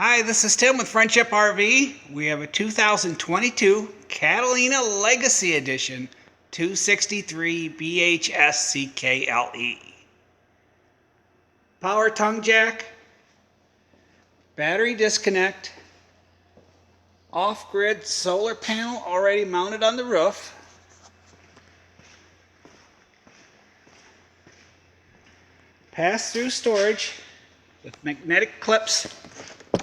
Hi, this is Tim with Friendship RV. We have a 2022 Catalina Legacy Edition 263 BHSCKLE. Power tongue jack, battery disconnect, off-grid solar panel already mounted on the roof, pass-through storage with magnetic clips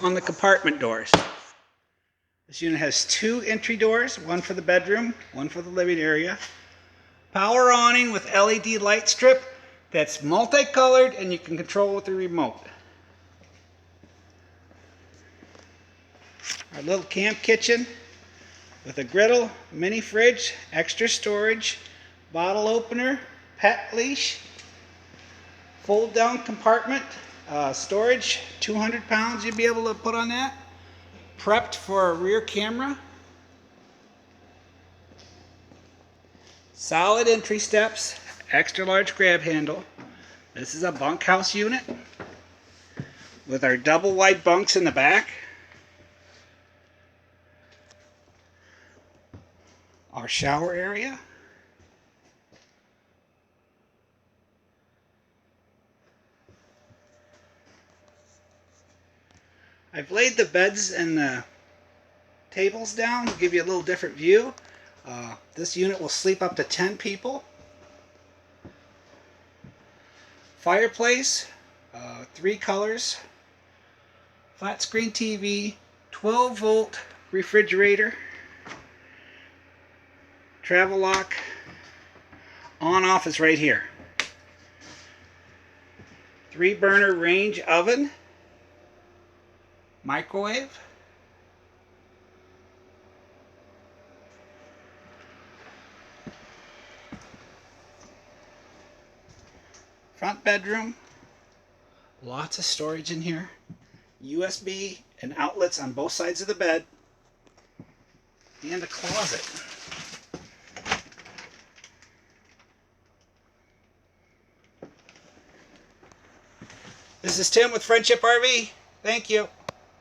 on the compartment doors. This unit has two entry doors, one for the bedroom, one for the living area. Power awning with LED light strip that's multicolored and you can control with the remote. Our little camp kitchen with a griddle, mini fridge, extra storage, bottle opener, pet leash, fold down compartment, storage, 200 pounds you'd be able to put on that. Prepped for a rear camera. Solid entry steps, extra large grab handle. This is a bunkhouse unit with our double wide bunks in the back. Our shower area. I've laid the beds and the tables down to give you a little different view. This unit will sleep up to 10 people. Fireplace, 3 colors, flat screen TV, 12 volt refrigerator, travel lock, on off is right here. 3 burner range oven, microwave, front bedroom, lots of storage in here, USB and outlets on both sides of the bed, and a closet. This is Tim with Friendship RV. Thank you.